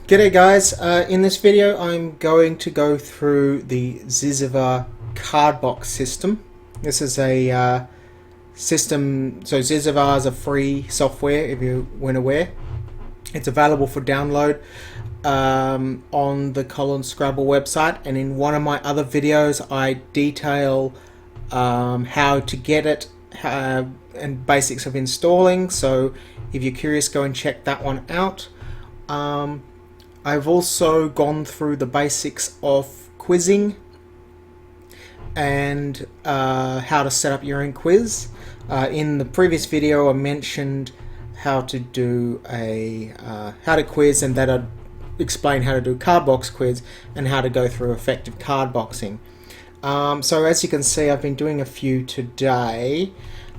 G'day guys, in this video I'm going to go through the Zyzzyva Cardbox system. This is a system, so Zyzzyva is a free software if you weren't aware. It's available for download on the Scrabble website, and in one of my other videos I detail how to get it and basics of installing, so if you're curious go and check that one out. I've also gone through the basics of quizzing and how to set up your own quiz. In the previous video I mentioned how to do how to quiz, and that I'd explain how to do Cardbox quiz and how to go through effective cardboxing. So as you can see, I've been doing a few today.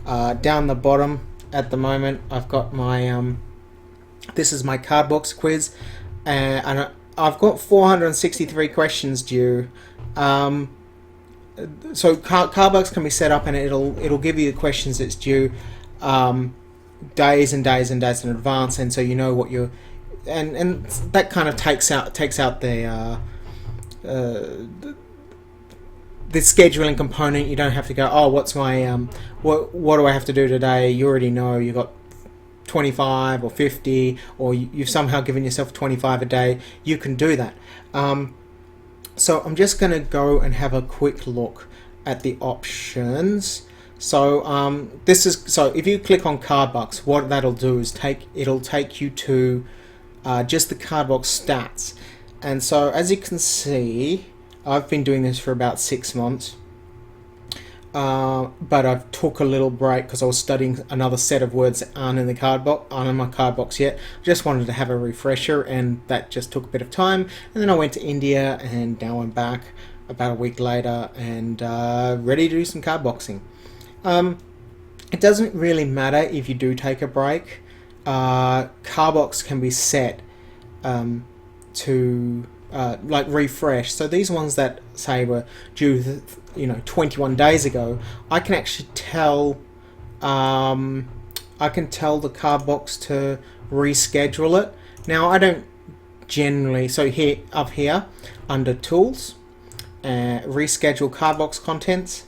Down the bottom at the moment I've got my this is my Cardbox quiz, and I've got 463 questions due. So Cardbox can be set up and it'll give you the questions that's due days and days and days in advance, and so you know what you're, and that kind of takes out the scheduling component. You don't have to go, oh, what's my what do I have to do today? You already know you got 25 or 50, or you've somehow given yourself 25 a day. You can do that. So I'm just going to go and have a quick look at the options. So if you click on Cardbox, what that'll do is it'll take you to just the Cardbox stats. And so as you can see, I've been doing this for about 6 months. But I've took a little break because I was studying another set of words that aren't in my Cardbox yet. Just wanted to have a refresher, and that just took a bit of time. And then I went to India, and now I'm back about a week later and ready to do some Cardboxing. It doesn't really matter if you do take a break. Cardbox can be set to like refresh. So these ones that say were due 21 days ago, I can actually tell the Cardbox to reschedule it. Now I don't generally, so here up here under tools, reschedule Cardbox contents,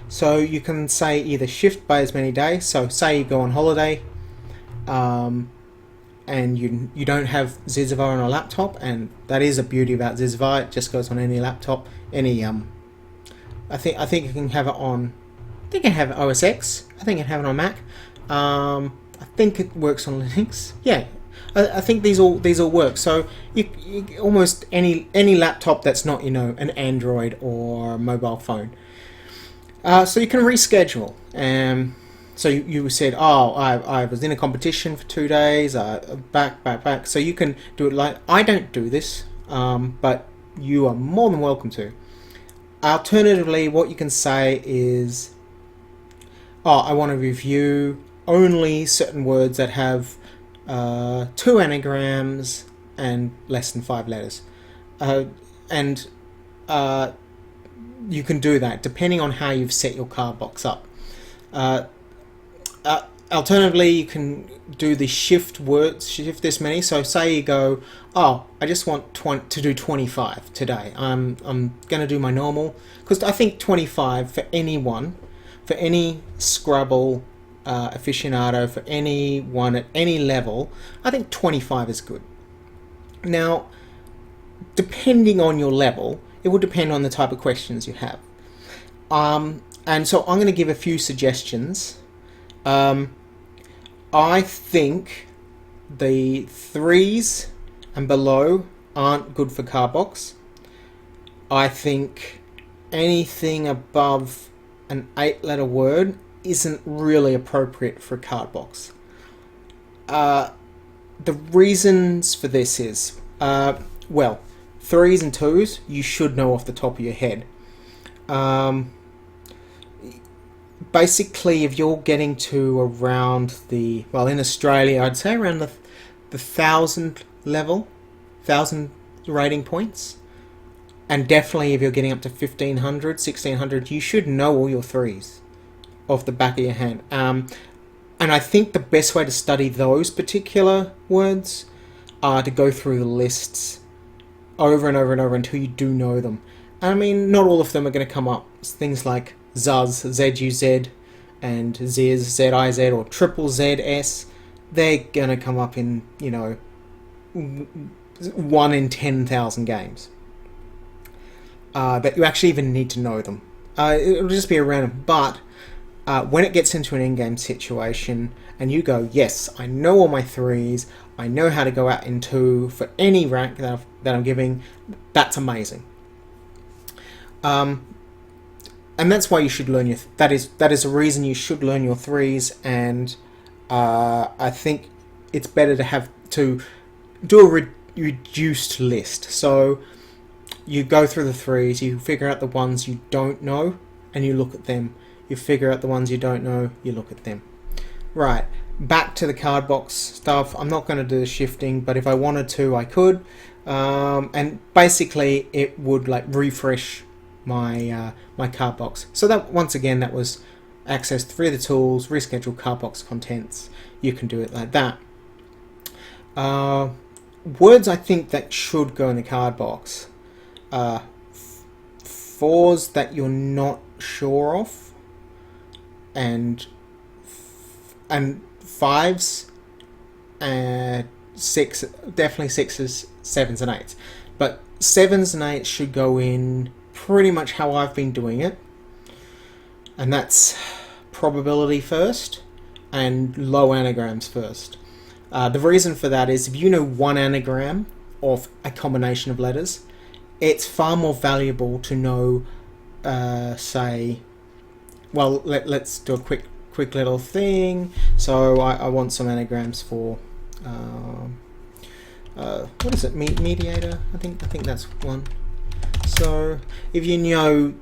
so you can say either shift by as many days. So say you go on holiday and you don't have Zyzzyva on a laptop, and that is a beauty about Zyzzyva. It just goes on any laptop, any I think you can have it on, I think you can have it OS X, I think you can have it on Mac, I think it works on Linux. Yeah, I think these all work. So you almost any laptop that's not an Android or mobile phone, so you can reschedule. So you said, oh, I was in a competition for 2 days, back. So you can do it like, I don't do this, but you are more than welcome to. Alternatively, what you can say is, oh, I want to review only certain words that have 2 anagrams and less than 5 letters. And you can do that depending on how you've set your Cardbox up. Alternatively, you can do the shift this many. So say you go, oh, I just want to do 25 today. I'm going to do my normal, because I think 25 for anyone, for any Scrabble aficionado, for anyone at any level, I think 25 is good. Now, depending on your level, it will depend on the type of questions you have. And so I'm going to give a few suggestions. I think the 3s and below aren't good for Cardbox. I think anything above an 8-letter word isn't really appropriate for Cardbox. The reasons for this is, well, 3s and 2s you should know off the top of your head. Basically, if you're getting to around in Australia, I'd say around the 1,000 level, 1,000 rating points, and definitely if you're getting up to 1,500, 1,600, you should know all your 3s off the back of your hand. And I think the best way to study those particular words are to go through the lists over and over and over until you do know them. I mean, not all of them are going to come up. Things like Zuz, Z-U-Z, and Ziz, Z-I-Z, or triple Z-S, they're going to come up in, 1 in 10,000 games. That you actually even need to know them. It'll just be a random, but when it gets into an in-game situation and you go, yes, I know all my threes, I know how to go out in 2 for any rank that I'm giving, that's amazing. And that's why you should learn that is a reason you should learn your threes, and I think it's better to do a reduced list. So you go through the threes, you figure out the ones you don't know, and you look at them. You figure out the ones you don't know, you look at them. Right, back to the Cardbox stuff. I'm not going to do the shifting, but if I wanted to, I could. And basically, it would like refresh my my Cardbox. So that, once again, that was access 3 of the tools, reschedule Cardbox contents. You can do it like that. Words I think that should go in the Cardbox. 4s that you're not sure of, and 5s, and 6, definitely 6s, 7s and 8s. But 7s and 8s should go in pretty much how I've been doing it, and that's probability first and low anagrams first. The reason for that is if you know one anagram of a combination of letters, it's far more valuable to know, say, well, let's do a quick little thing. So I want some anagrams for, what is it, mediator? I think that's one. So if you know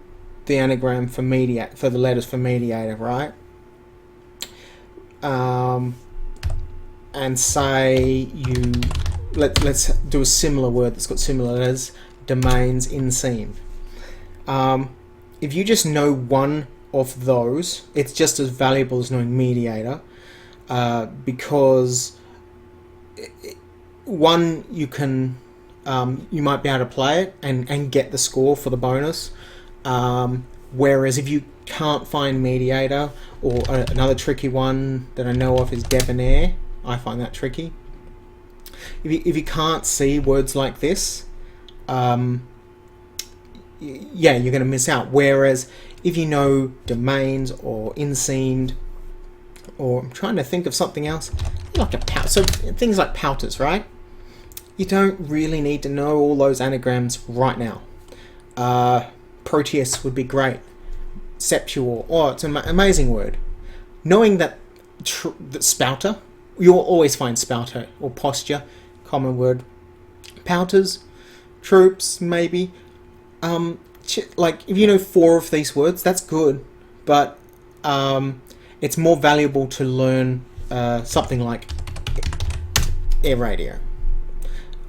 the anagram for the letters for mediator, right? And say let's do a similar word that's got similar letters, domains, inseam. If you just know one of those, it's just as valuable as knowing mediator, because one, you can you might be able to play it and get the score for the bonus, whereas if you can't find mediator, or another tricky one that I know of is debonair. I find that tricky. If you can't see words like this, yeah, you're going to miss out. Whereas if you know domains or inseamed, or I'm trying to think of something else, like so things like pouters, right? You don't really need to know all those anagrams right now. Proteus would be great. Septuor, it's an amazing word. Knowing that spouter, you'll always find spouter, or posture, common word. Pouters, troops, maybe. Like if you know 4 of these words, that's good, but it's more valuable to learn something like air radio.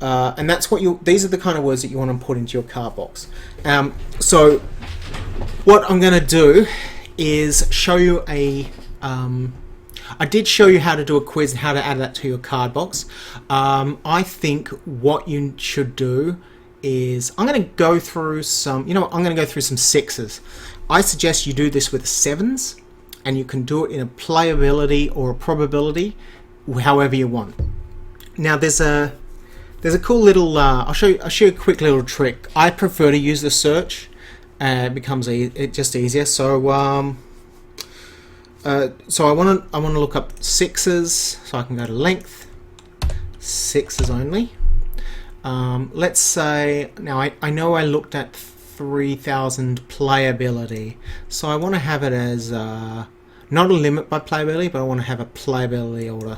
And that's what these are the kind of words that you want to put into your Cardbox. So what I'm going to do is show you I did show you how to do a quiz and how to add that to your Cardbox. I think what you should do is I'm going to go through some, I'm going to go through some 6s. I suggest you do this with 7s, and you can do it in a playability or a probability, however you want. Now there's a cool little, I'll show you a quick little trick. I prefer to use the search. It becomes just easier. So so I want to look up 6s, so I can go to length, 6s only. Let's say, now I know I looked at 3000 playability, so I want to have it as not a limit by playability, but I want to have a playability order.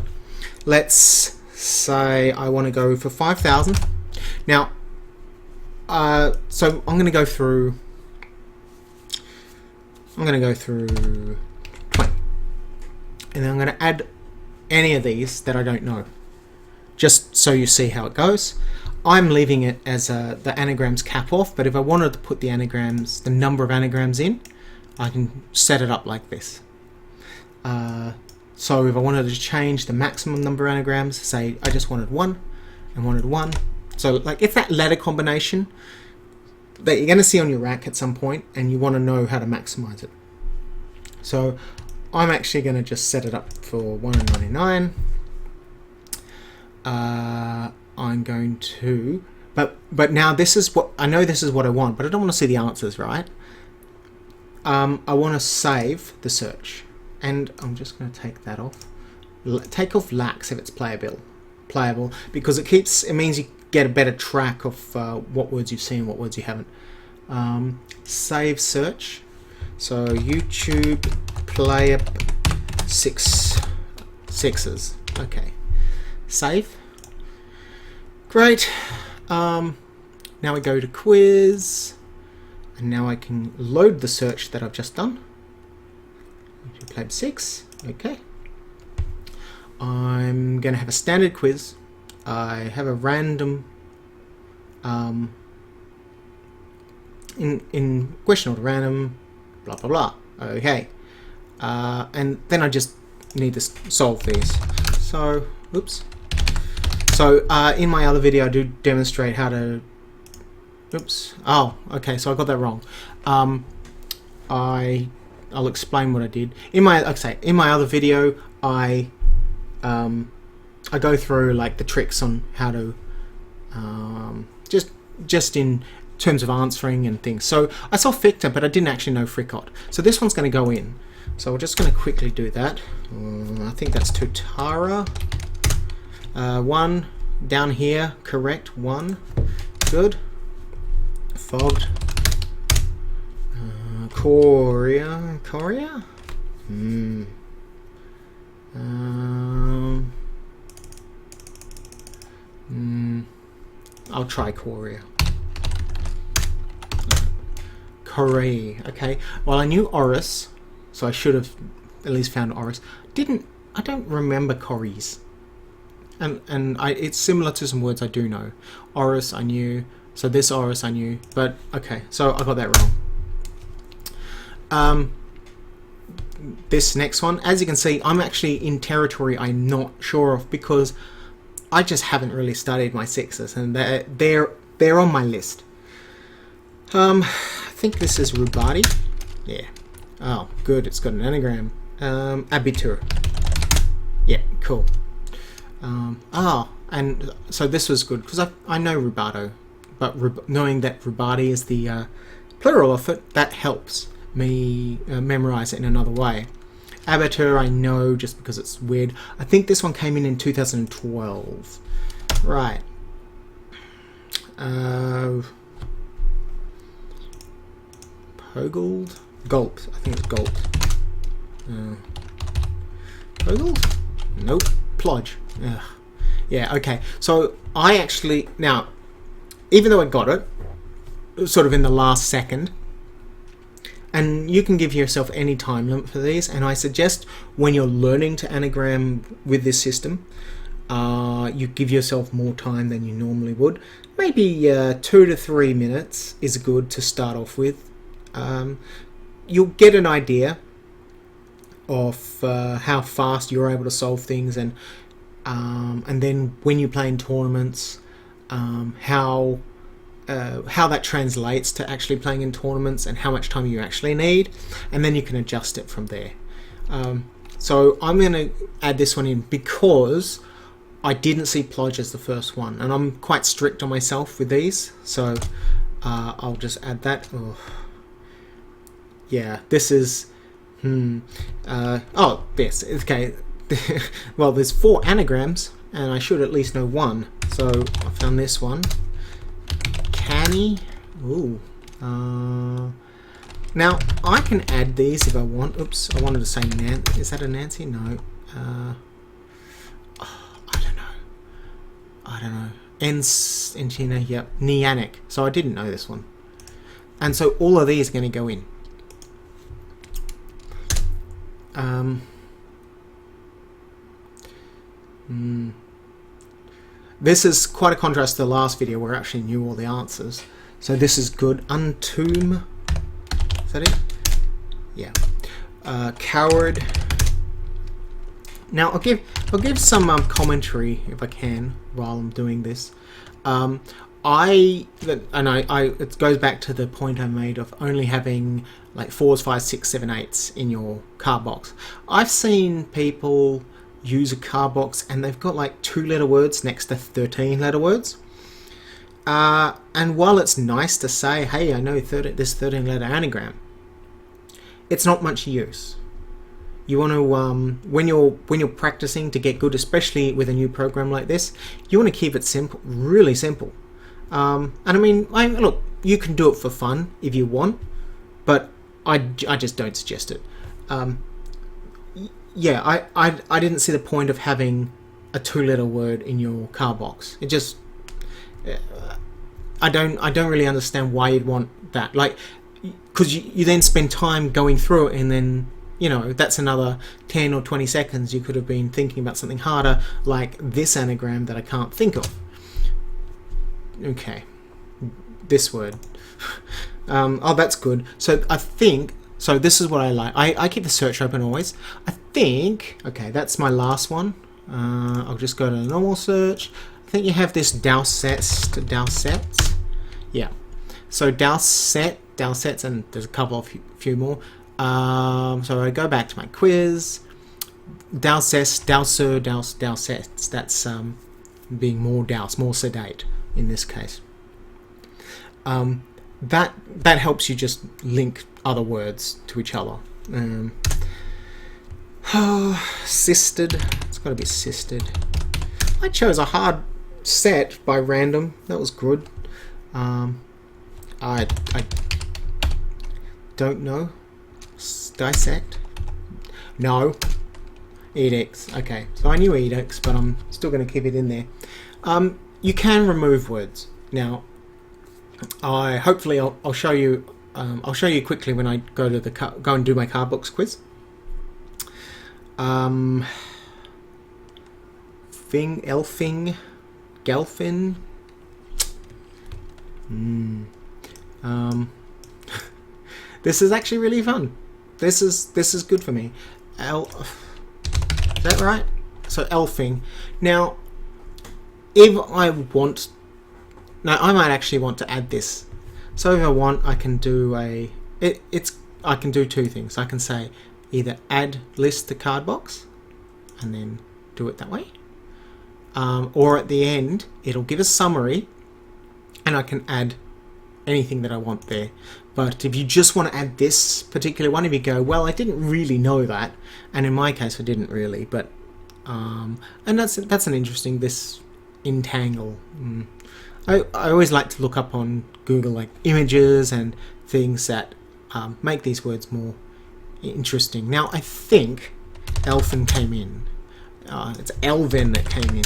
Let's say I want to go for 5000. Now, so I'm going to go through 20, and then I'm going to add any of these that I don't know, just so you see how it goes. I'm leaving it as the anagrams cap off, but if I wanted to put the anagrams, the number of anagrams in, I can set it up like this. So if I wanted to change the maximum number of anagrams, say I just wanted 1, and wanted 1. So like it's that letter combination that you're going to see on your rack at some point, and you want to know how to maximize it. So I'm actually going to just set it up for 1.99. I'm going to, but now this is what I know. This is what I want, but I don't want to see the answers, right? I want to save the search, and I'm just going to take that off. Take off lax if it's playable, because it means you get a better track of what words you've seen, what words you haven't. Save search. So YouTube player sixes. Okay. Save. Great. Now we go to quiz, and now I can load the search that I've just done. YouTube player 6. Okay. I'm going to have a standard quiz. I have a random in question order random, blah blah blah. Okay, and then I just need to solve these. So, oops. So in my other video, I do demonstrate how to. Oops. Oh, okay. So I got that wrong. I'll explain what I did in my other video. I go through like the tricks on how to just in terms of answering and things. So I saw Ficta, but I didn't actually know Fricot. So this one's going to go in. So we're just going to quickly do that. I think that's Tutara. 1 down here, correct. 1, good. Fogged. Korea. I'll try Korea. Okay. Well, I knew Oris, so I should have at least found Oris. I don't remember Cories. And it's similar to some words I do know. Oris I knew, so this Oris I knew, but okay, so I got that wrong. This next one, as you can see, I'm actually in territory I'm not sure of, because I just haven't really studied my sixes, and they're on my list. I think this is Rubati. Yeah. Oh, good. It's got an anagram. Abitur. Yeah, cool. And so this was good because I know rubato, but knowing that rubati is the plural of it, that helps me memorize it in another way. Abitur I know just because it's weird. I think this one came in 2012. Right. Pogold? Gulp. I think it's Gulp. Pogold? Nope. Plodge. Ugh. Yeah, okay. So I actually, now, even though I got it, sort of in the last second, and you can give yourself any time limit for these, and I suggest when you're learning to anagram with this system, you give yourself more time than you normally would. Maybe 2 to 3 minutes is good to start off with. You'll get an idea of how fast you're able to solve things, and then when you play in tournaments, how that translates to actually playing in tournaments and how much time you actually need, and then you can adjust it from there. So I'm going to add this one in because I didn't see Plodge as the first one, and I'm quite strict on myself with these, so I'll just add that. Oh. Yeah, this is... oh, yes, okay. Well, there's 4 anagrams, and I should at least know one. So I found this one. Canny. Ooh. Now, I can add these if I want. Oops, I wanted to say Nancy. Is that a Nancy? No. I don't know. Enchina, yep. Neanic. So I didn't know this one. And so all of these are going to go in. This is quite a contrast to the last video where I actually knew all the answers. So this is good. Untomb. Is that it? Yeah. Coward. Now I'll give some commentary if I can while I'm doing this. It goes back to the point I made of only having like 4s, 5s, 6s, 7s, 8s in your card box. I've seen people use a card box and they've got like 2-letter words next to 13-letter words. And while it's nice to say, hey, I know this 13-letter anagram, it's not much use. You want to, when you're practicing to get good, especially with a new program like this, you want to keep it simple, really simple. And I mean, look, you can do it for fun if you want, but I just don't suggest it. Yeah, I didn't see the point of having a 2-letter word in your card box. It just, I don't really understand why you'd want that. Like, because you then spend time going through it, and then, you know, that's another 10 or 20 seconds you could have been thinking about something harder, like this anagram that I can't think of. Okay, this word. Oh, that's good. So I think, so this is what I like. I keep the search open always. I think, okay, that's my last one. I'll just go to the normal search. I think you have this Dowsets. Yeah. So Dowsets, and there's a couple of few more. So I go back to my quiz. Dowsets, that's being more douse, more sedate in this case. That helps you just link other words to each other. Sisted. It's got to be sisted. I chose a hard set by random. That was good. I don't know. Dissect? No. Edicts. Okay, so I knew edicts, but I'm still going to keep it in there. You can remove words. Now, hopefully I'll show you. I'll show you quickly when I go to go and do my Cardbox quiz. Elfing, Gelfin. This is actually really fun. This is good for me. Is that right? So elfing. Now, if I want, now I might actually want to add this. So if I want, I can do I can do two things. I can say either add list to Cardbox, and then do it that way, or at the end it'll give a summary, and I can add anything that I want there. But if you just want to add this particular one, if you go, well, I didn't really know that, and in my case I didn't really, but and that's an interesting, this entangle. I always like to look up on Google like images and things that make these words more interesting. Now I think Elfin came in. It's Elvin that came in.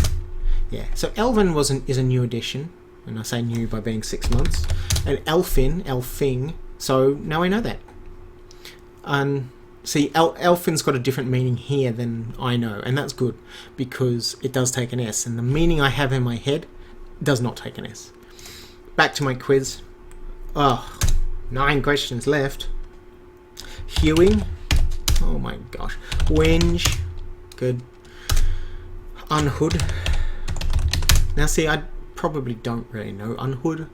Yeah, so Elvin is a new addition, and I say new by being 6 months. And Elfing. So now I know that. And see, Elfin's got a different meaning here than I know, and that's good because it does take an S, and the meaning I have in my head does not take an S. Back to my quiz. Oh, 9 questions left. Hewing. Oh my gosh. Whinge. Good. Unhood. Now see, I probably don't really know unhood.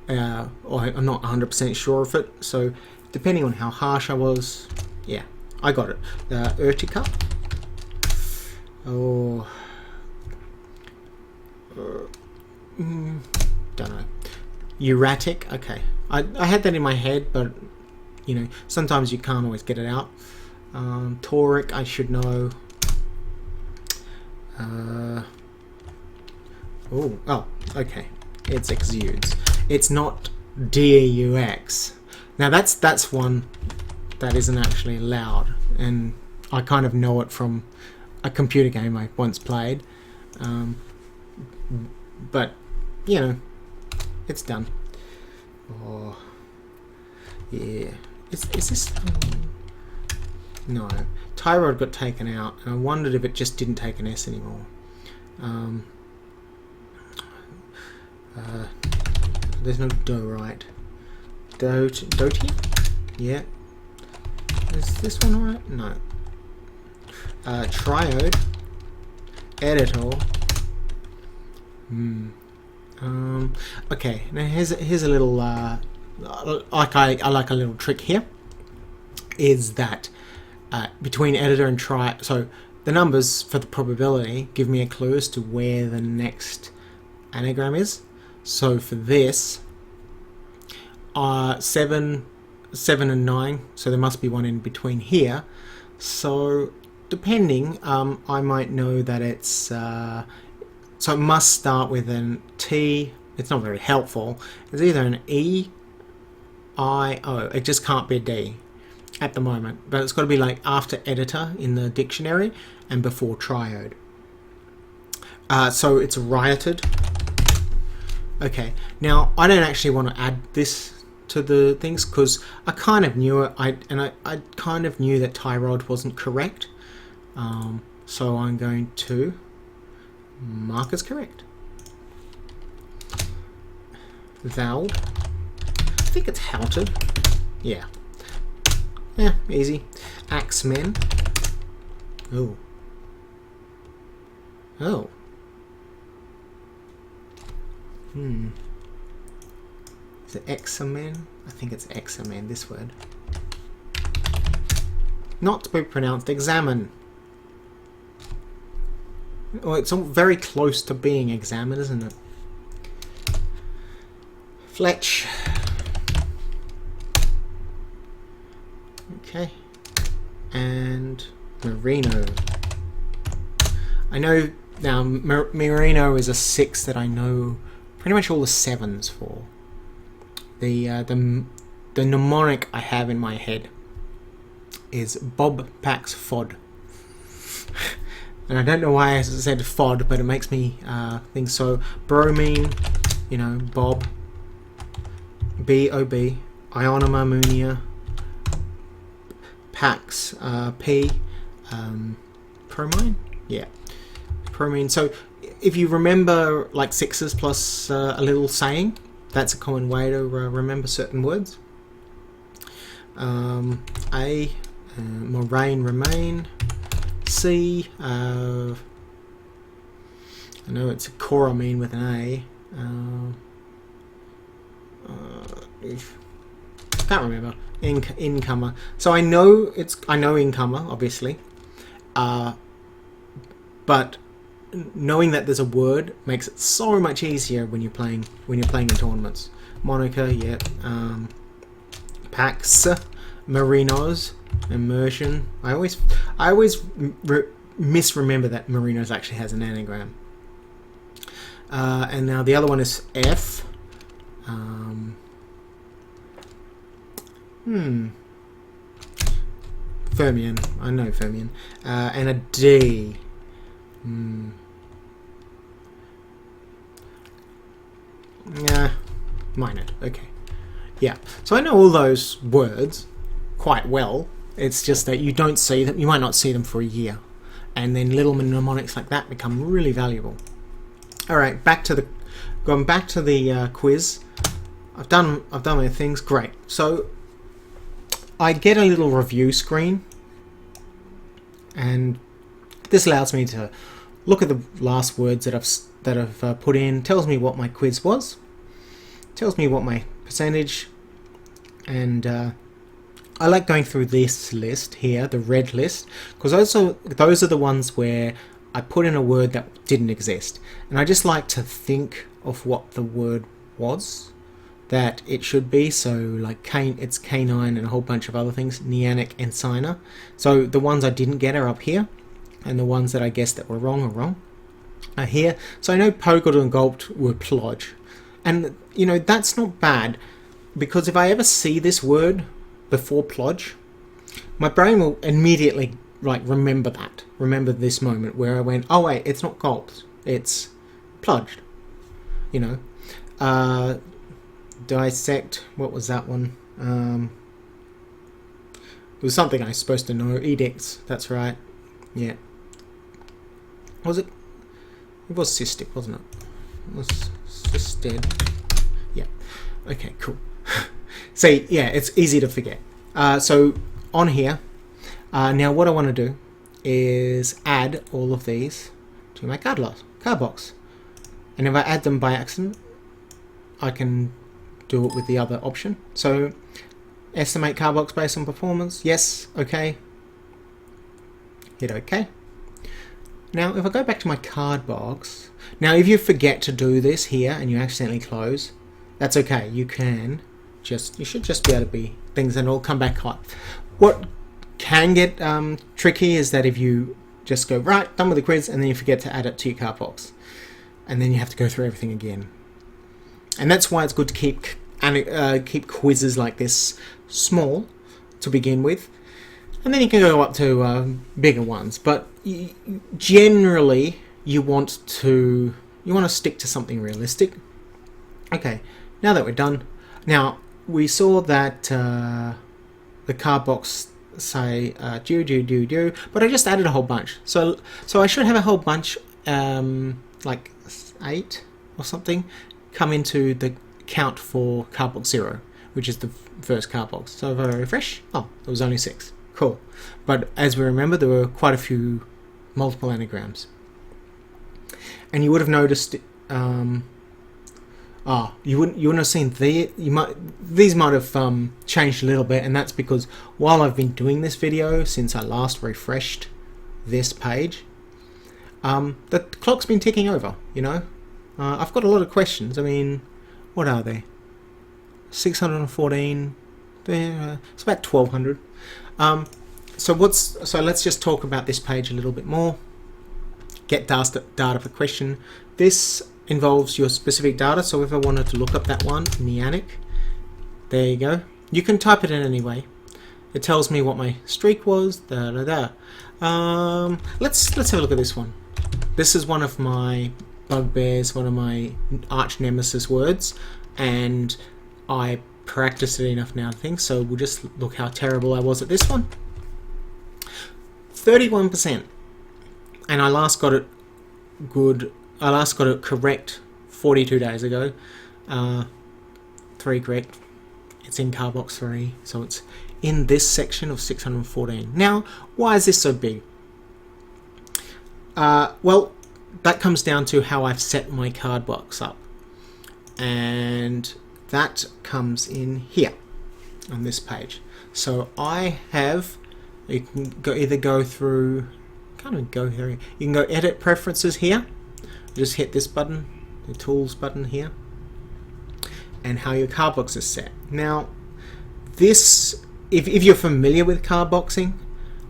Or I'm not 100% sure of it. So depending on how harsh I was, yeah, I got it. Urtica. Oh. Don't know. Erratic. Okay. I had that in my head, but you know, sometimes you can't always get it out. Toric, I should know. Oh, okay. It's exudes. It's not DEUX. Now that's one that isn't actually allowed, and I kind of know it from a computer game I once played. But you know, it's done. Oh, yeah. Is this? No. Tyrod got taken out, and I wondered if it just didn't take an S anymore. There's no do right. Doty? Yeah. Is this one right? No. Triode. editor. Okay, now here's a little I like a little trick here. Is that between editor and try? So the numbers for the probability give me a clue as to where the next anagram is. So for this, 7 and 9. So there must be one in between here. So depending, I might know that it's so it must start with an T. It's not very helpful. It's either an E, I, O. It just can't be a D at the moment, but it's got to be like after editor in the dictionary and before triode. So it's rioted. Okay, now I don't actually want to add this to the things because I kind of knew it. I kind of knew that Tyrod wasn't correct. So I'm going to mark as correct. Vowel. I think it's houted. Yeah. Yeah, easy. Axemen. Oh. Oh. Is it examen? I think it's examen, this word. Not to be pronounced examine. Oh, it's all very close to being examined, isn't it? Fletch. Okay. And merino. I know now merino is a 6 that I know pretty much all the 7s for. The mnemonic I have in my head is Bob Packs Fod. And I don't know why I said Fod, but it makes me think so. Bromine, you know, Bob. B-O-B. Ionoma Munia. Pax, P. Promine? Yeah. Promine. So if you remember like 6s plus a little saying, that's a common way to remember certain words. A, moraine, remain. C, I know it's a coramine with an A. Can't remember. Incomer. So I know incomer, obviously. But knowing that there's a word makes it so much easier when you're playing in tournaments. Monica, yeah. Pax, Merinos, immersion. I always misremember that Merinos actually has an anagram. And now the other one is F. Fermion. I know Fermion. And a D. Yeah, minor. Okay. Yeah. So I know all those words quite well. It's just that you don't see them. You might not see them for a year, and then little mnemonics like that become really valuable. All right, going back to the quiz. I've done my things. Great. So I get a little review screen, and this allows me to look at the last words that I've put in. Tells me what my quiz was. Tells me what my percentage, and I like going through this list here, the red list, because those are the ones where I put in a word that didn't exist, and I just like to think of what the word was that it should be. So like it's canine and a whole bunch of other things, neanic and signer. So the ones I didn't get are up here, and the ones that I guessed that were wrong are wrong are here. So I know poggled and gulped were plodge, and you know that's not bad, because if I ever see this word before plodge, my brain will immediately like remember this moment where I went, oh wait, it's not gulped, it's plodged. You know, dissect. What was that one? It was something I was supposed to know. Edicts. That's right. Yeah. Was it? It was cystic, wasn't it? It was cystic. Yeah. Okay. Cool. See, yeah, it's easy to forget. So on here, now what I want to do is add all of these to my Cardbox. And if I add them by accident, I can do it with the other option. So estimate Cardbox based on performance. Yes, okay. Hit OK. Now if I go back to my Cardbox, now if you forget to do this here and you accidentally close, that's okay. You should just be able to be things and all come back hot. What can get tricky is that if you just go right, done with the quiz, and then you forget to add it to your Cardbox, and then you have to go through everything again. And that's why it's good to keep quizzes like this small to begin with, and then you can go up to bigger ones. But generally, you want to stick to something realistic. Okay, now that we're done, now we saw that the Cardbox say do, but I just added a whole bunch. So I should have a whole bunch, like 8 or something, come into the count for Cardbox 0, which is the first Cardbox. So if I refresh, oh, there was only 6. Cool. But as we remember, there were quite a few multiple anagrams. And you would have noticed, you wouldn't have seen these might have changed a little bit, and that's because while I've been doing this video since I last refreshed this page, the clock's been ticking over. You know, I've got a lot of questions. I mean, what are they? 614. It's about 1200. So let's just talk about this page a little bit more. Get data for question. This involves your specific data, so if I wanted to look up that one, Nianic, there you go. You can type it in any way. It tells me what my streak was. Let's have a look at this one. This is one of my bugbears, one of my arch nemesis words, and I practiced it enough now to think, so we'll just look how terrible I was at this one. 31%, and I last got it correct 42 days ago. 3 correct. It's in Cardbox 3, so it's in this section of 614. Now, why is this so big? Well, that comes down to how I've set my Cardbox up, and that comes in here on this page. So you can go through. You can go edit preferences here. Just hit this button, the tools button here, and how your Cardbox is set. Now, this, if you're familiar with Cardboxing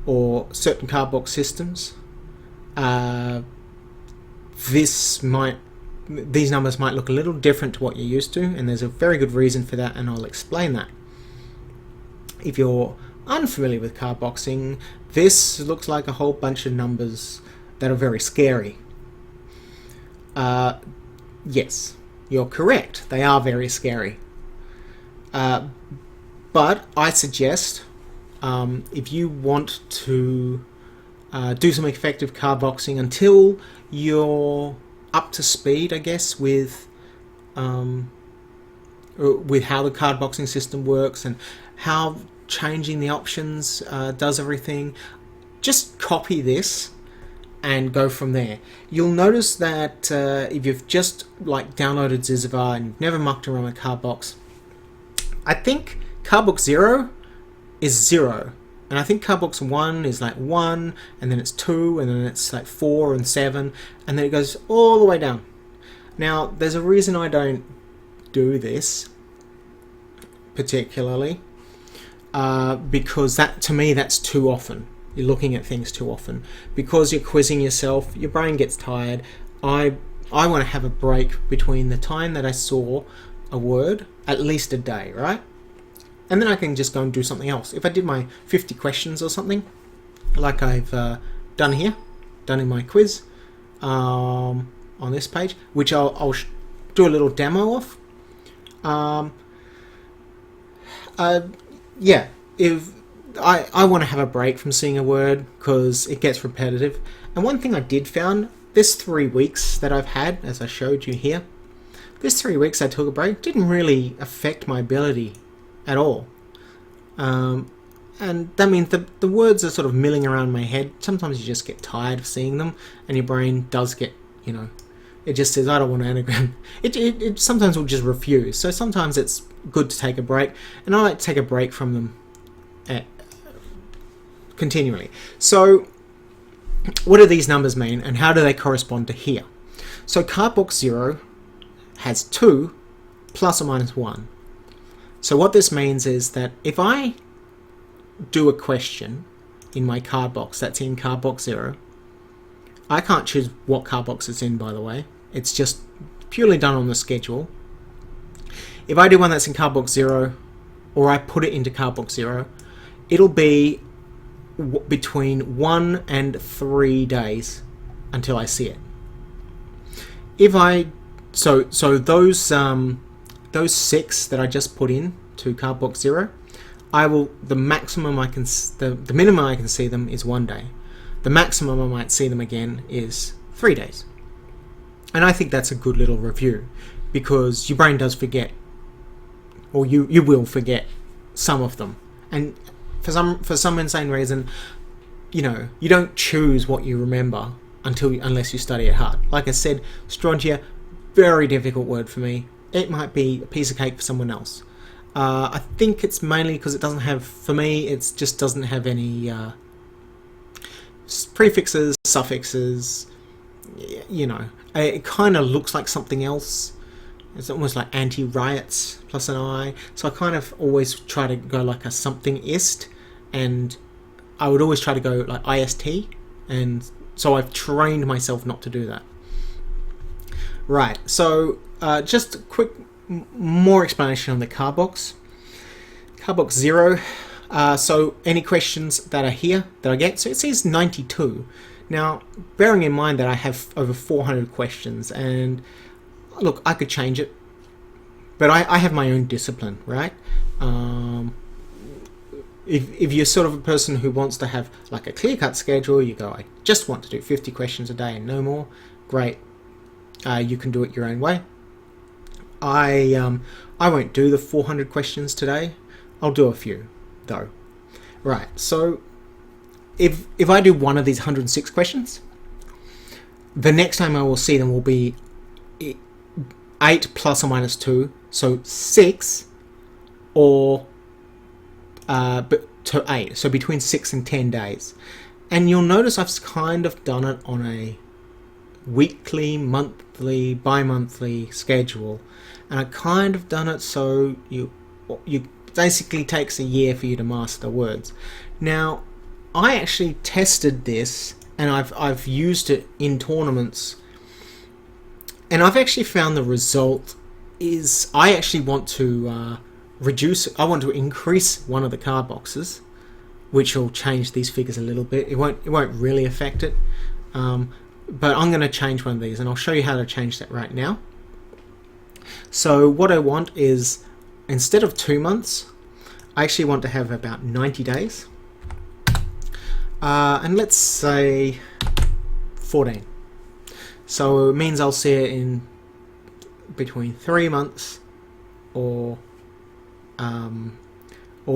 or certain Cardbox systems, these numbers might look a little different to what you're used to, and there's a very good reason for that, and I'll explain that. If you're unfamiliar with Cardboxing, this looks like a whole bunch of numbers that are very scary. Yes, you're correct. They are very scary. But I suggest, if you want to do some effective Cardboxing until you're up to speed, I guess, with how the Cardboxing system works and how changing the options does everything, just copy this and go from there. You'll notice that if you've just downloaded Zyzzyva and never mucked around with Cardbox, I think Cardbox 0 is 0, and I think Cardbox 1 is 1, and then it's 2, and then it's 4 and 7, and then it goes all the way down. Now, there's a reason I don't do this particularly, because to me that's too often. You're looking at things too often. Because you're quizzing yourself, your brain gets tired. I want to have a break between the time that I saw a word, at least a day, right? And then I can just go and do something else. If I did my 50 questions or something, like I've done here, done in my quiz on this page, which I'll do a little demo of. Yeah, if I want to have a break from seeing a word because it gets repetitive. And one thing I did found, this 3 weeks that I've had, as I showed you here, this 3 weeks I took a break, didn't really affect my ability at all. And and that means the words are sort of milling around my head. Sometimes you just get tired of seeing them, and your brain does get, it just says, I don't want an anagram. It sometimes will just refuse. So sometimes it's good to take a break, and I like to take a break from them continually. So what do these numbers mean, and how do they correspond to here? So Cardbox 0 has 2 plus or minus 1. So what this means is that if I do a question in my card box that's in Cardbox 0, I can't choose what card box it's in, by the way. It's just purely done on the schedule. If I do one that's in Cardbox 0, or I put it into Cardbox 0, it'll be between 1 and 3 days until I see it. If I so those 6 that I just put in to Cardbox 0, the minimum I can see them is 1 day. The maximum I might see them again is 3 days. And I think that's a good little review, because your brain does forget, or you will forget some of them. And for some insane reason, you don't choose what you remember unless you study it hard. Like I said, strontia, very difficult word for me. It might be a piece of cake for someone else. I think it's mainly because it doesn't have, for me, it just doesn't have any prefixes, suffixes, It kind of looks like something else. It's almost like anti-riots plus an I. So I kind of always try to go like a something-ist, and I would always try to go like IST, and so I've trained myself not to do that. Right, so just a quick more explanation on the Cardbox. Cardbox 0. So any questions that are here that I get, so it says 92. Now, bearing in mind that I have over 400 questions, and look, I could change it, but I have my own discipline, right? If you're sort of a person who wants to have like a clear-cut schedule, you go, I just want to do 50 questions a day and no more, great. You can do it your own way. I won't do the 400 questions today. I'll do a few, though. Right, so if I do one of these 106 questions, the next time I will see them will be 8 plus or minus 2, so 6, or but to 8, so between 6 and 10 days. And you'll notice I've kind of done it on a weekly, monthly, bi-monthly schedule, and I kind of done it so you basically takes a year for you to master words. Now, I actually tested this, and I've used it in tournaments, and I've actually found the result is I actually want to increase one of the card boxes, which will change these figures a little bit. It won't really affect it, but I'm going to change one of these, and I'll show you how to change that right now. So what I want is, instead of 2 months, I actually want to have about 90 days. And let's say 14. So it means I'll see it in between 3 months or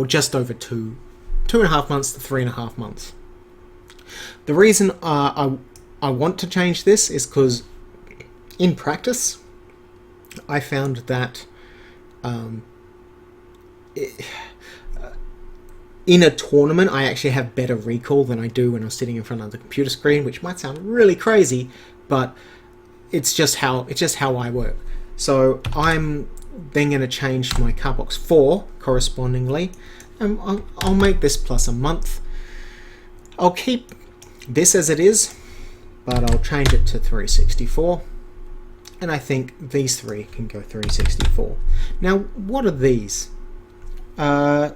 just over 2.5 months to 3.5 months. The reason I want to change this is because in practice I found that in a tournament I actually have better recall than I do when I'm sitting in front of the computer screen, which might sound really crazy, but it's just how I work. So I'm then going to change my Cardbox 4 correspondingly, and I'll make this plus a month. I'll keep this as it is, but I'll change it to 364, and I think these three can go 364. Now, what are these? Am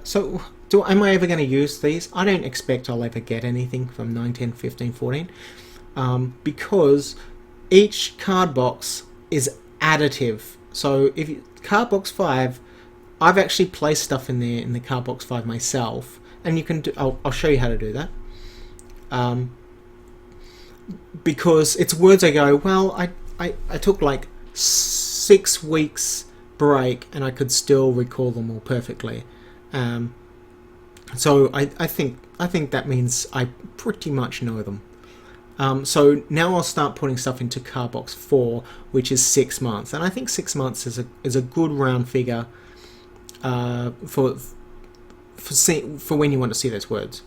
I ever going to use these? I don't expect I'll ever get anything from 9, 10, 15, 14, because each card box is additive. So if Cardbox 5, I've actually placed stuff in there in the Cardbox 5 myself, and you can do, I'll show you how to do that. Because it's words I go, well, I took like 6 weeks break and I could still recall them all perfectly. So I think that means I pretty much know them. So now I'll start putting stuff into Cardbox 4, which is 6 months, and I think 6 months is a good round figure for when you want to see those words.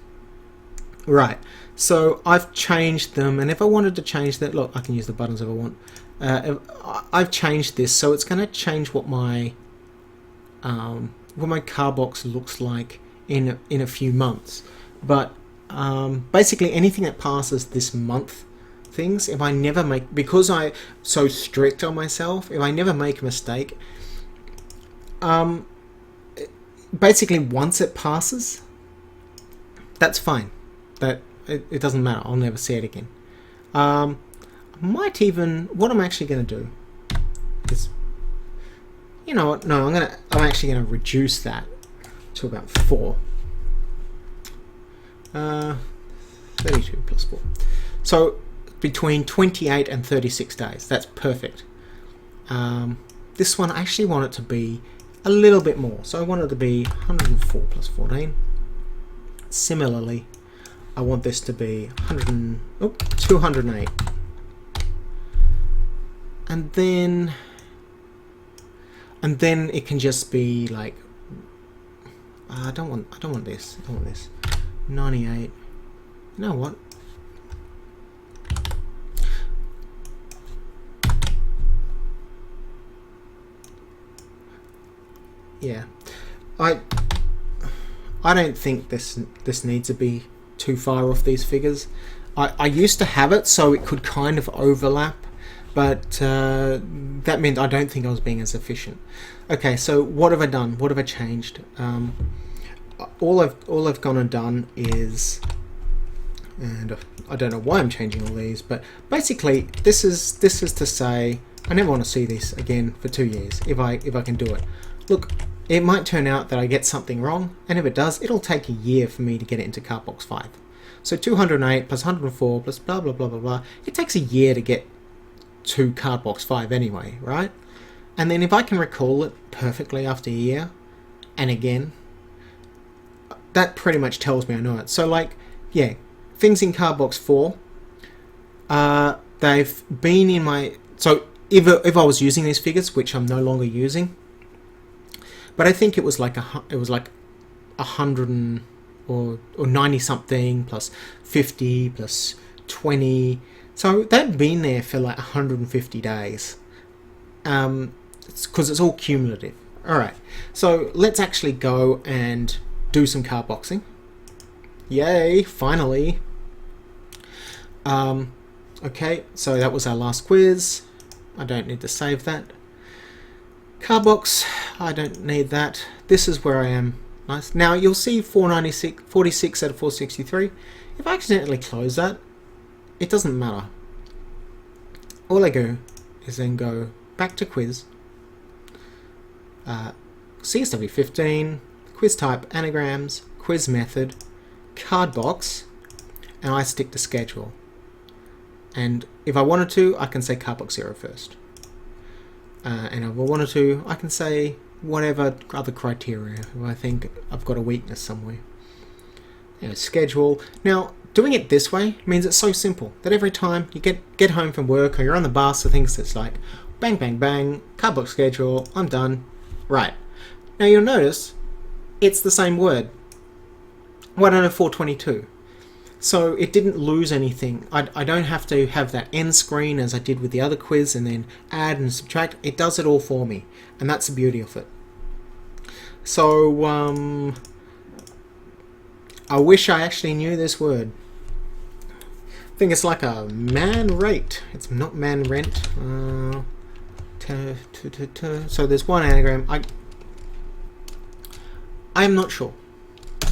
Right. So I've changed them, and if I wanted to change that, look, I can use the buttons if I want. I've changed this, so it's going to change what my Cardbox looks like in a few months, but. Basically anything that passes this month things, if I never make, because I'm so strict on myself, if I never make a mistake, basically once it passes, that's fine. That it doesn't matter. I'll never see it again. Might even, what I'm actually going to do is, you know what? No, I'm actually going to reduce that to about 4. 32 plus 4. So between 28 and 36 days. That's perfect. This one I actually want it to be a little bit more. So I want it to be 104 plus 14. Similarly, I want this to be 208. And then it can just be like I don't want this. 98. You know what? Yeah, I don't think this needs to be too far off these figures. I used to have it so it could kind of overlap, but that meant I don't think I was being as efficient. Okay, so what have I done? What have I changed? All I've gone and done is, and I don't know why I'm changing all these, but basically this is to say I never want to see this again for 2 years if I can do it. Look, it might turn out that I get something wrong, and if it does, it'll take a year for me to get it into Cardbox 5. So 208 plus 104 plus blah blah blah blah blah. It takes a year to get to Cardbox 5 anyway, right? And then if I can recall it perfectly after a year, and again, that pretty much tells me I know it. So like, yeah, things in Cardbox 4, they've been in my... So if I was using these figures, which I'm no longer using, but I think it was like 100 or 90 something plus 50 plus 20. So they've been there for like 150 days. It's because it's all cumulative. All right, so let's actually go and do some cardboxing. Yay, finally. Okay, so that was our last quiz. I don't need to save that. Cardbox, I don't need that. This is where I am. Nice. Now you'll see 46 out of 463. If I accidentally close that, it doesn't matter. All I do is then go back to quiz, CSW 15, quiz type anagrams, quiz method, Cardbox, and I stick to schedule. And if I wanted to, I can say Cardbox 0 first. And if I wanted to, I can say whatever other criteria if I think I've got a weakness somewhere. Schedule. Now, doing it this way means it's so simple that every time you get home from work or you're on the bus or things, it's like bang, bang, bang, Cardbox schedule, I'm done. Right. Now you'll notice it's the same word. 104.22. So it didn't lose anything. I don't have to have that end screen as I did with the other quiz and then add and subtract. It does it all for me, and that's the beauty of it. So I wish I actually knew this word. I think it's like a man rate. It's not man rent. So there's one anagram. I am not sure.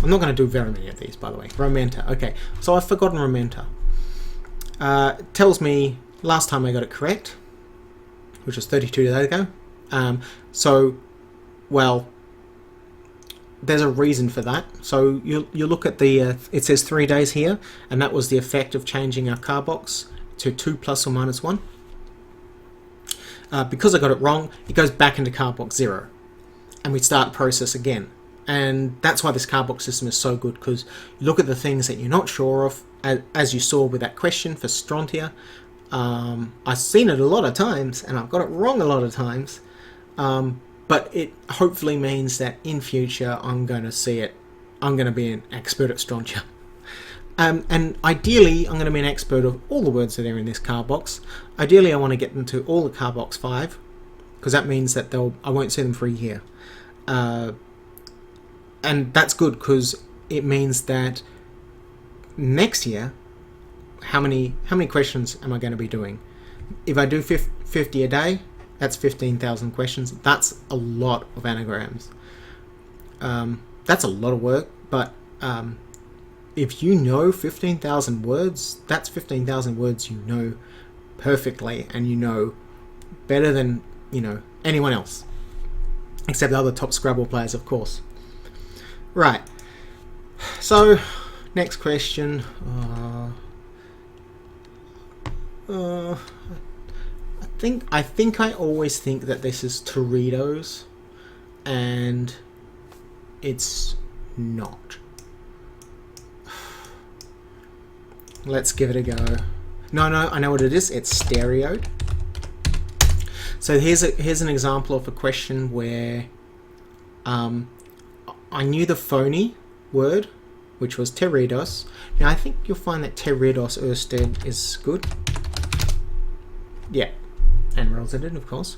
I'm not going to do very many of these, by the way. Romenta. Okay, so I've forgotten Romenta. It tells me last time I got it correct, which was 32 days ago. So, well, there's a reason for that. So you look at the, it says 3 days here, and that was the effect of changing our Cardbox to 2 plus or minus 1. Because I got it wrong, it goes back into Cardbox 0, and we start the process again. And that's why this Cardbox system is so good, because you look at the things that you're not sure of, as you saw with that question for Strontia. I've seen it a lot of times, and I've got it wrong a lot of times. But it hopefully means that in future I'm going to see it. I'm going to be an expert at Strontia. And ideally, I'm going to be an expert of all the words that are in this Cardbox. Ideally, I want to get them to all the Cardbox 5, because that means that I won't see them for a year. And that's good, because it means that next year, how many questions am I going to be doing? If I do 50 a day, that's 15,000 questions. That's a lot of anagrams. That's a lot of work, but if you know 15,000 words, that's 15,000 words you know perfectly, and you know better than anyone else, except the other top Scrabble players, of course. Right. So, next question. I think I always think that this is Doritos, and it's not. Let's give it a go. No, I know what it is. It's stereoed. So here's an example of a question where I knew the phony word, which was Doritos. Now I think you'll find that Doritos Ørsted is good. Yeah, and Rosendin, of course.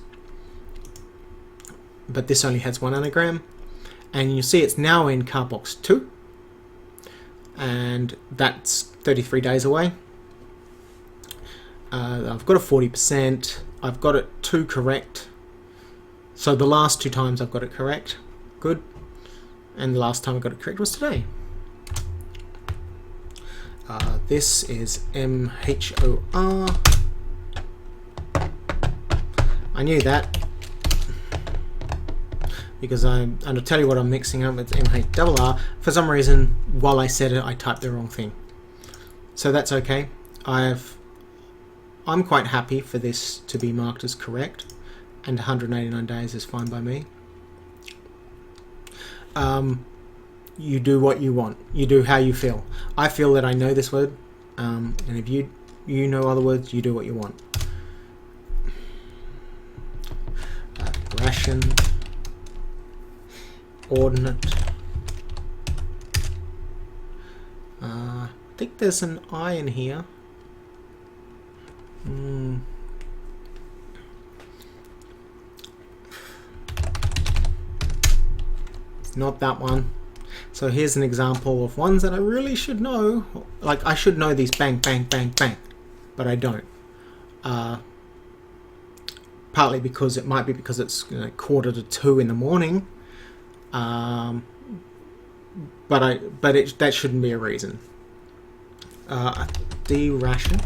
But this only has one anagram, and you see it's now in Cardbox 2, and that's 33 days away. I've got a 40%. I've got it 2 correct. So the last 2 times I've got it correct. Good. And the last time I got it correct was today. This is MHOR. I knew that, because and I'll tell you what I'm mixing up. It's MHRR. For some reason, while I said it, I typed the wrong thing. So that's okay. I'm quite happy for this to be marked as correct, and 189 days is fine by me. You do what you want. You do how you feel. I feel that I know this word, and if you know other words, you do what you want. Ration. Ordinate. I think there's an I in here. Not that one. So here's an example of ones that I really should know. Like, I should know these bang, bang, bang, bang, but I don't. Partly because it might be because it's 1:45 in the morning. That shouldn't be a reason. De-ration.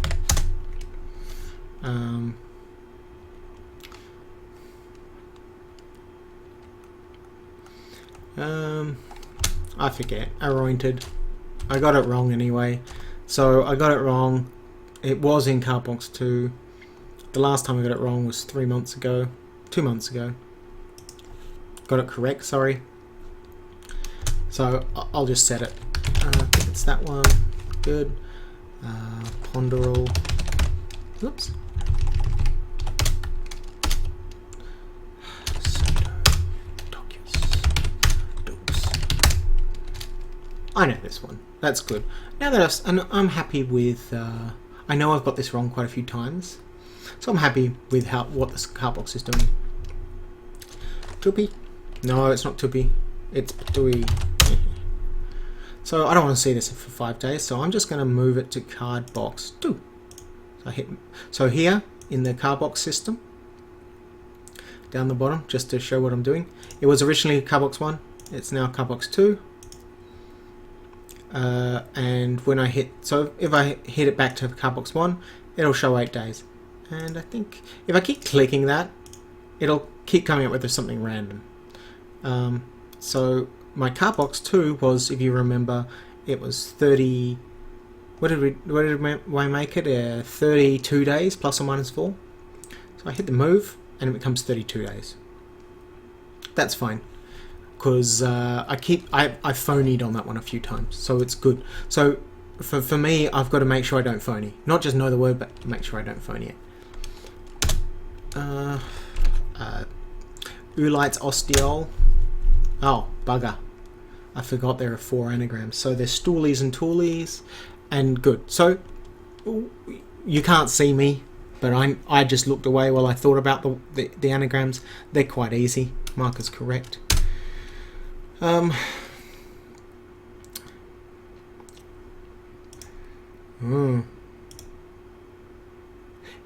I forget. Anointed. I got it wrong anyway. So I got it wrong. It was in Cardbox 2. The last time I got it wrong was 3 months ago. 2 months ago. Got it correct, sorry. So I'll just set it. I think it's that one. Good. Ponderal. Oops. I know this one. That's good. Now that I'm happy with. I know I've got this wrong quite a few times, so I'm happy with what this Cardbox is doing. Tupi? No, it's not Tupi. It's Ptui. So I don't want to see this for 5 days, so I'm just going to move it to Cardbox 2. So here in the Cardbox system, down the bottom, just to show what I'm doing. It was originally Cardbox 1. It's now Cardbox 2. And when I if I hit it back to Cardbox 1, it'll show 8 days. And I think if I keep clicking that, it'll keep coming up with something random. So my Cardbox 2 was, if you remember, it was 30. What did we make it? 32 days plus or minus 4. So I hit the move, and it becomes 32 days. That's fine. because I phonied on that one a few times, so it's good. So for me, I've got to make sure I don't phony. Not just know the word, but make sure I don't phony it. Utilise osteol. Oh, bugger. I forgot there are 4 anagrams. So there's stoolies and toolies, and good. So you can't see me, but I just looked away while I thought about the anagrams. They're quite easy. Marker's correct.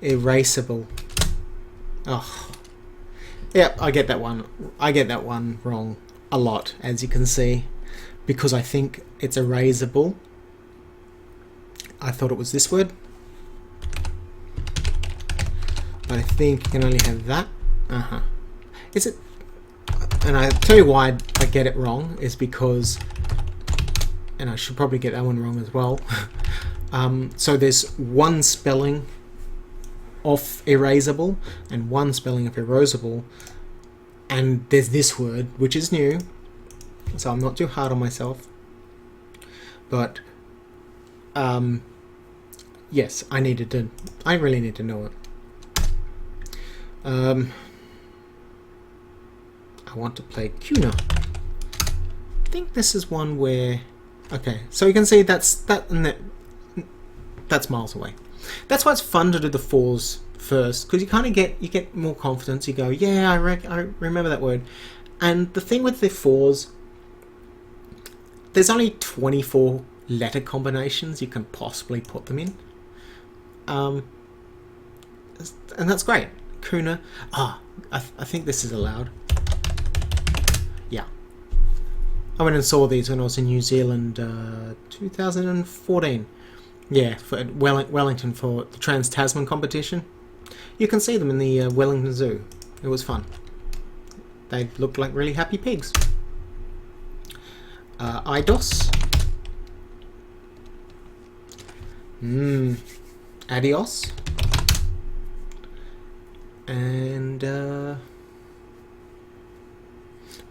Erasable. Oh. Yep, I get that one. I get that one wrong a lot, as you can see, because I think it's erasable. I thought it was this word, but I think you can only have that. Is it? And I tell you why I get it wrong is because, and I should probably get that one wrong as well. So there's one spelling of erasable and one spelling of erasable, and there's this word which is new, so I'm not too hard on myself, but yes, I really need to know it. I want to play Kuna. I think this is one where, okay, so you can see that's miles away. That's why it's fun to do the 4s first, because you kind of get more confidence. You go, yeah, I remember that word. And the thing with the 4s, there's only 24 letter combinations you can possibly put them in, and that's great. Kuna. I think this is allowed. Yeah, I went and saw these when I was in New Zealand, 2014. Yeah, for Wellington for the Trans-Tasman competition. You can see them in the Wellington Zoo. It was fun. They looked like really happy pigs. Eidos. Adios. And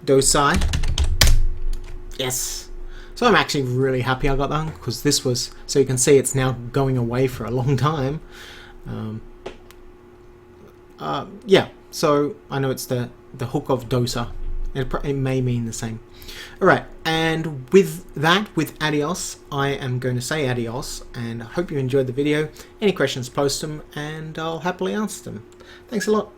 Dosai. Yes. So I'm actually really happy I got that one, because this was, so you can see it's now going away for a long time. Yeah, so I know it's the hook of dosa. It may mean the same. Alright, and with that, with adios, I am going to say adios, and I hope you enjoyed the video. Any questions, post them, and I'll happily answer them. Thanks a lot.